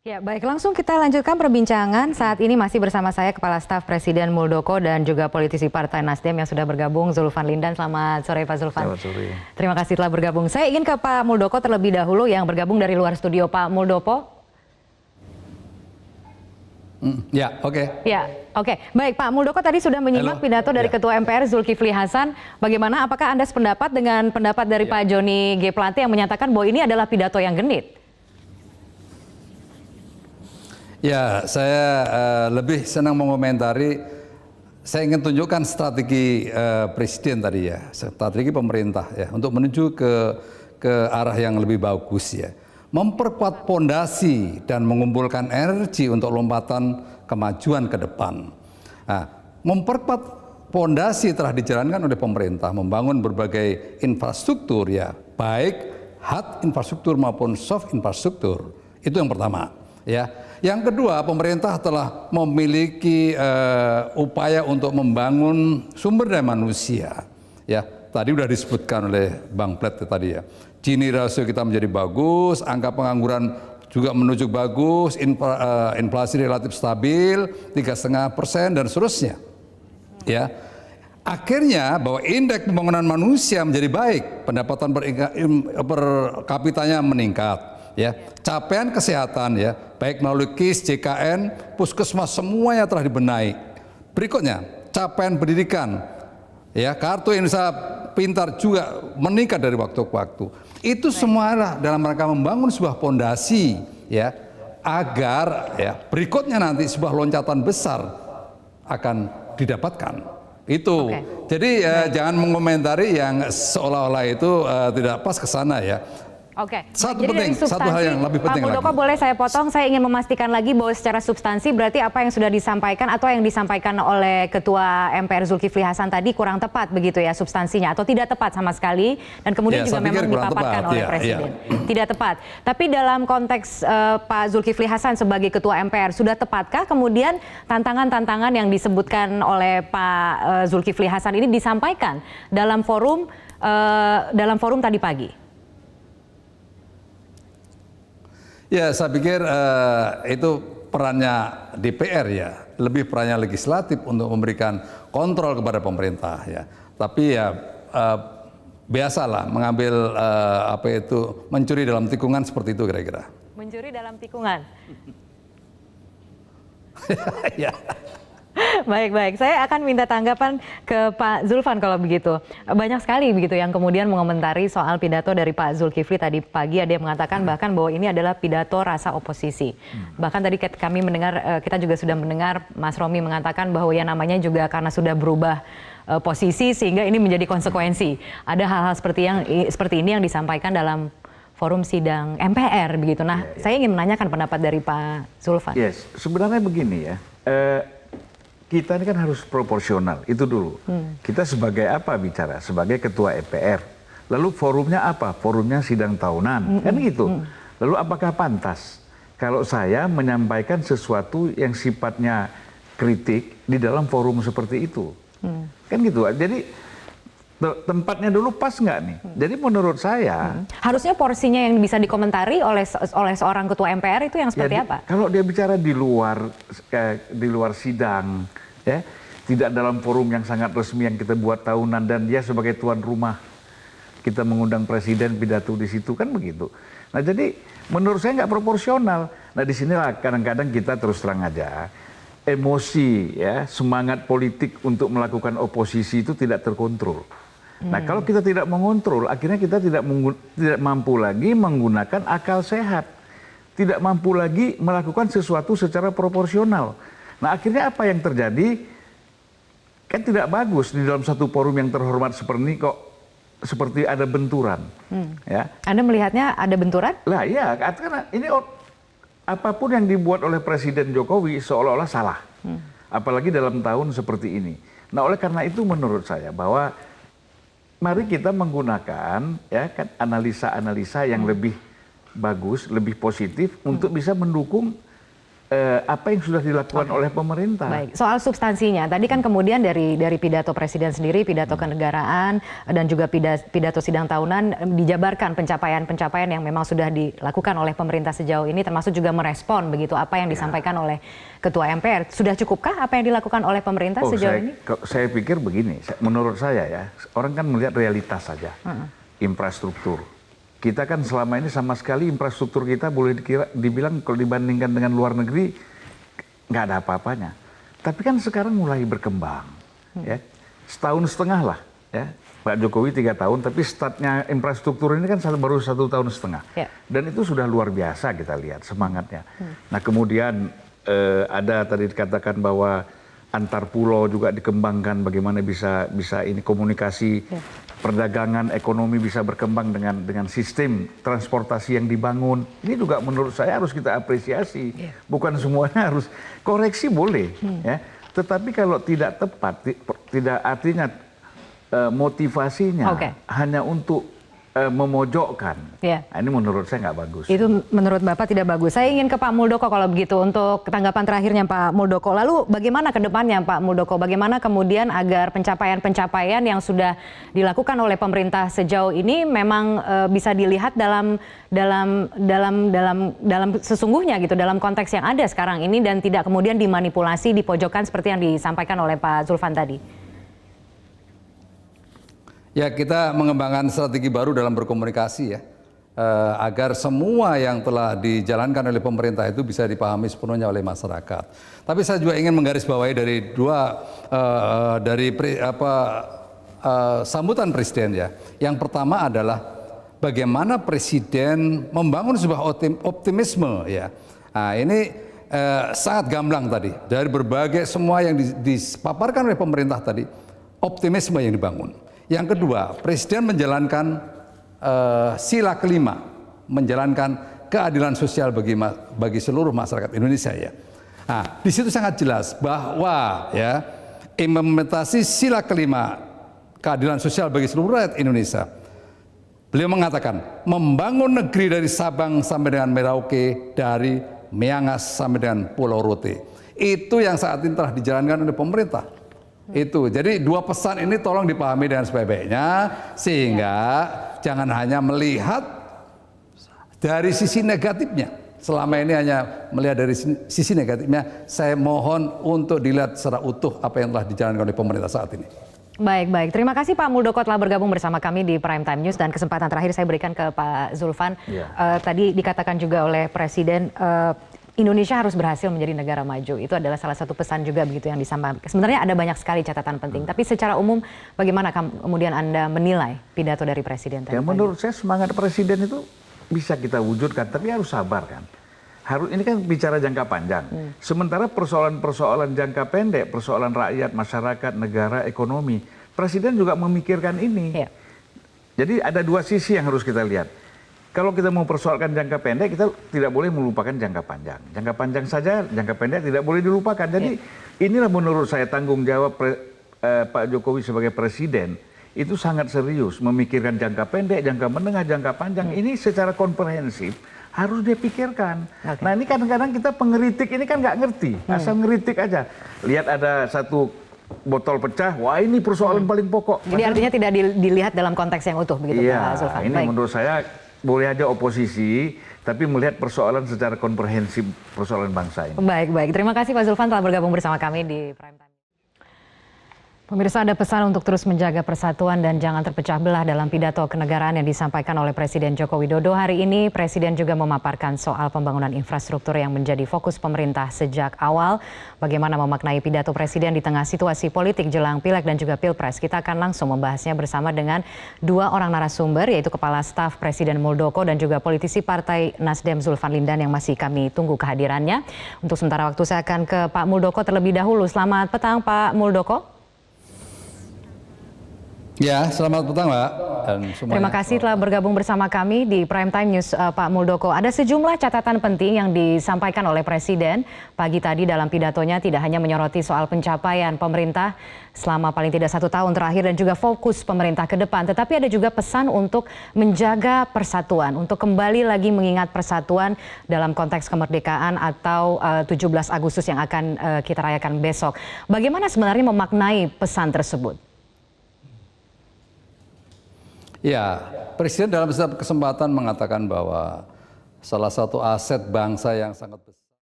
Ya, baik, langsung kita lanjutkan perbincangan. Saat ini masih bersama saya Kepala Staf Presiden Muldoko dan juga politisi Partai Nasdem yang sudah bergabung, Zulfan Lindan. Selamat sore Pak Zulfan. Selamat sore. Terima kasih telah bergabung. Saya ingin ke Pak Muldoko terlebih dahulu yang bergabung dari luar studio. Pak Muldoko. Ya, oke. Ya, oke. Baik, Pak Muldoko tadi sudah menyimak pidato dari Ketua MPR Zulkifli Hasan. Bagaimana, apakah Anda sependapat dengan pendapat dari Pak Joni G. Plate yang menyatakan bahwa ini adalah pidato yang genit? Ya, saya lebih senang mengomentari. Saya ingin tunjukkan strategi presiden tadi ya, strategi pemerintah ya, untuk menuju ke arah yang lebih bagus ya. Memperkuat pondasi dan mengumpulkan energi untuk lompatan kemajuan ke depan. Nah, memperkuat pondasi telah dijalankan oleh pemerintah, membangun berbagai infrastruktur ya, baik hard infrastruktur maupun soft infrastruktur. Itu yang pertama ya. Yang kedua, pemerintah telah memiliki upaya untuk membangun sumber daya manusia. Ya, tadi sudah disebutkan oleh Bang Plate tadi ya. Gini rasio kita menjadi bagus, angka pengangguran juga menuju bagus, inflasi relatif stabil 3,5% dan seterusnya. Ya, akhirnya bahwa indeks pembangunan manusia menjadi baik, pendapatan per kapitanya meningkat. Ya, capaian kesehatan ya, baik melalui KIS, JKN, puskesmas semuanya telah dibenahi. Berikutnya, capaian pendidikan, ya, kartu Indonesia Pintar juga meningkat dari waktu ke waktu. Itu semua dalam rangka membangun sebuah pondasi, ya, agar ya berikutnya nanti sebuah loncatan besar akan didapatkan. Itu. Jadi jangan mengomentari yang seolah-olah itu tidak pas ke sana ya. Oke, satu hal yang lebih penting Pak Muldoko, boleh saya potong? Saya ingin memastikan lagi bahwa secara substansi berarti apa yang sudah disampaikan atau yang disampaikan oleh Ketua MPR Zulkifli Hasan tadi kurang tepat begitu ya substansinya, atau tidak tepat sama sekali, dan kemudian juga memang dipaparkan oleh Presiden. Tidak tepat. Tapi dalam konteks Pak Zulkifli Hasan sebagai Ketua MPR, sudah tepatkah kemudian tantangan-tantangan yang disebutkan oleh Pak Zulkifli Hasan ini disampaikan dalam forum tadi pagi? Ya, saya pikir itu perannya DPR ya, lebih perannya legislatif untuk memberikan kontrol kepada pemerintah ya. Tapi ya biasalah mengambil mencuri dalam tikungan seperti itu kira-kira. Mencuri dalam tikungan. Ya. Baik, saya akan minta tanggapan ke Pak Zulfan kalau begitu. Banyak sekali begitu yang kemudian mengomentari soal pidato dari Pak Zulkifli tadi pagi. Ada yang mengatakan bahkan bahwa ini adalah pidato rasa oposisi. Bahkan tadi kami mendengar, kita juga sudah mendengar Mas Romi mengatakan bahwa ya namanya juga karena sudah berubah posisi sehingga ini menjadi konsekuensi. Ada hal-hal seperti ini yang disampaikan dalam forum sidang MPR begitu. Nah, saya ingin menanyakan pendapat dari Pak Zulfan. Yes, sebenarnya begini ya. Kita ini kan harus proporsional, itu dulu. Kita sebagai apa bicara? Sebagai ketua MPR. Lalu forumnya apa? Forumnya sidang tahunan, kan gitu. Lalu apakah pantas kalau saya menyampaikan sesuatu yang sifatnya kritik di dalam forum seperti itu? Kan gitu. Jadi tempatnya dulu pas nggak nih? Jadi menurut saya harusnya porsinya yang bisa dikomentari oleh seorang ketua MPR itu yang seperti apa? Kalau dia bicara di luar sidang, ya, tidak dalam forum yang sangat resmi yang kita buat tahunan, dan dia sebagai tuan rumah kita mengundang presiden pidato di situ, kan begitu. Nah, jadi menurut saya nggak proporsional. Nah, disinilah kadang-kadang kita terus terang aja emosi ya, semangat politik untuk melakukan oposisi itu tidak terkontrol. Nah, kalau kita tidak mengontrol, akhirnya kita tidak mampu lagi menggunakan akal sehat. Tidak mampu lagi melakukan sesuatu secara proporsional. Nah, akhirnya apa yang terjadi? Kan tidak bagus di dalam satu forum yang terhormat seperti ini kok seperti ada benturan. Ya. Anda melihatnya ada benturan? Lah iya, karena ini apapun yang dibuat oleh Presiden Jokowi seolah-olah salah. Apalagi dalam tahun seperti ini. Nah, oleh karena itu menurut saya bahwa mari kita menggunakan ya kan analisa-analisa yang lebih bagus, lebih positif untuk bisa mendukung apa yang sudah dilakukan oleh pemerintah. Baik, soal substansinya, tadi kan kemudian dari pidato Presiden sendiri, pidato kenegaraan, dan juga pidato sidang tahunan dijabarkan pencapaian-pencapaian yang memang sudah dilakukan oleh pemerintah sejauh ini, termasuk juga merespon begitu apa yang disampaikan oleh Ketua MPR. Sudah cukupkah apa yang dilakukan oleh pemerintah sejauh ini? Saya pikir begini, menurut saya ya, orang kan melihat realitas saja, infrastruktur. Kita kan selama ini sama sekali infrastruktur kita boleh dibilang kalau dibandingkan dengan luar negeri nggak ada apa-apanya. Tapi kan sekarang mulai berkembang, ya 1,5 tahun lah, ya Pak Jokowi 3 tahun, tapi startnya infrastruktur ini kan baru 1,5 tahun. Ya. Dan itu sudah luar biasa kita lihat semangatnya. Nah kemudian ada tadi dikatakan bahwa antar pulau juga dikembangkan, bagaimana bisa ini komunikasi. Perdagangan ekonomi bisa berkembang dengan sistem transportasi yang dibangun. Ini juga menurut saya harus kita apresiasi. Bukan semuanya harus koreksi boleh, ya. Tetapi kalau tidak tepat, tidak artinya motivasinya hanya untuk memojokkan. Nah, ini menurut saya nggak bagus. Itu menurut Bapak tidak bagus. Saya ingin ke Pak Muldoko kalau begitu untuk tanggapan terakhirnya Pak Muldoko. Lalu bagaimana ke depannya Pak Muldoko? Bagaimana kemudian agar pencapaian-pencapaian yang sudah dilakukan oleh pemerintah sejauh ini memang bisa dilihat dalam sesungguhnya gitu, dalam konteks yang ada sekarang ini dan tidak kemudian dimanipulasi, dipojokkan seperti yang disampaikan oleh Pak Zulfan tadi. Ya, kita mengembangkan strategi baru dalam berkomunikasi ya, agar semua yang telah dijalankan oleh pemerintah itu bisa dipahami sepenuhnya oleh masyarakat. Tapi saya juga ingin menggarisbawahi dari sambutan Presiden ya. Yang pertama adalah bagaimana Presiden membangun sebuah optimisme ya. Nah, ini sangat gamblang tadi dari berbagai semua yang dipaparkan oleh pemerintah tadi, optimisme yang dibangun. Yang kedua, Presiden menjalankan sila kelima, menjalankan keadilan sosial bagi seluruh masyarakat Indonesia ya. Nah, di situ sangat jelas bahwa ya implementasi sila kelima keadilan sosial bagi seluruh rakyat Indonesia. Beliau mengatakan membangun negeri dari Sabang sampai dengan Merauke, dari Miangas sampai dengan Pulau Rote. Itu yang saat ini telah dijalankan oleh pemerintah. Itu, jadi dua pesan ini tolong dipahami dengan sebaik-baiknya sehingga jangan hanya melihat dari sisi negatifnya. Selama ini hanya melihat dari sisi negatifnya. Saya mohon untuk dilihat secara utuh apa yang telah dijalankan oleh pemerintah saat ini. Baik. Terima kasih Pak Muldoko telah bergabung bersama kami di Prime Time News dan kesempatan terakhir saya berikan ke Pak Zulfan. Tadi dikatakan juga oleh Presiden Indonesia harus berhasil menjadi negara maju. Itu adalah salah satu pesan juga begitu yang disampaikan. Sebenarnya ada banyak sekali catatan penting. Tapi secara umum bagaimana kemudian Anda menilai pidato dari Presiden tadi? Ya menurut saya semangat Presiden itu bisa kita wujudkan, tapi harus sabar kan. Ini kan bicara jangka panjang. Sementara persoalan-persoalan jangka pendek, persoalan rakyat, masyarakat, negara, ekonomi, Presiden juga memikirkan ini. Jadi ada dua sisi yang harus kita lihat. Kalau kita mau persoalkan jangka pendek, kita tidak boleh melupakan jangka panjang. Jangka panjang saja, jangka pendek tidak boleh dilupakan. Jadi inilah menurut saya tanggung jawab Pak Jokowi sebagai Presiden. Itu sangat serius, memikirkan jangka pendek, jangka menengah, jangka panjang. Ini secara komprehensif harus dia pikirkan. Nah ini kadang-kadang kita pengeritik ini kan nggak ngerti. Asal ngeritik aja. Lihat ada satu botol pecah, wah ini persoalan paling pokok. Jadi artinya tidak dilihat dalam konteks yang utuh begitu Pak Zulfan. Ini menurut saya boleh aja oposisi, tapi melihat persoalan secara komprehensif, persoalan bangsa ini. Baik. Terima kasih Pak Zulfan telah bergabung bersama kami di Prime Time. Pemirsa, ada pesan untuk terus menjaga persatuan dan jangan terpecah belah dalam pidato kenegaraan yang disampaikan oleh Presiden Joko Widodo. Hari ini Presiden juga memaparkan soal pembangunan infrastruktur yang menjadi fokus pemerintah sejak awal. Bagaimana memaknai pidato Presiden di tengah situasi politik jelang Pileg dan juga Pilpres. Kita akan langsung membahasnya bersama dengan dua orang narasumber, yaitu Kepala Staf Presiden Muldoko dan juga politisi Partai Nasdem Zulfan Lindan yang masih kami tunggu kehadirannya. Untuk sementara waktu saya akan ke Pak Muldoko terlebih dahulu. Selamat petang Pak Muldoko. Ya, selamat petang Mbak. Dan semuanya. Terima kasih telah bergabung bersama kami di Prime Time News, Pak Muldoko. Ada sejumlah catatan penting yang disampaikan oleh Presiden pagi tadi dalam pidatonya, tidak hanya menyoroti soal pencapaian pemerintah selama paling tidak 1 tahun terakhir dan juga fokus pemerintah ke depan, tetapi ada juga pesan untuk menjaga persatuan, untuk kembali lagi mengingat persatuan dalam konteks kemerdekaan atau 17 Agustus yang akan kita rayakan besok. Bagaimana sebenarnya memaknai pesan tersebut? Ya, Presiden dalam setiap kesempatan mengatakan bahwa salah satu aset bangsa yang sangat besar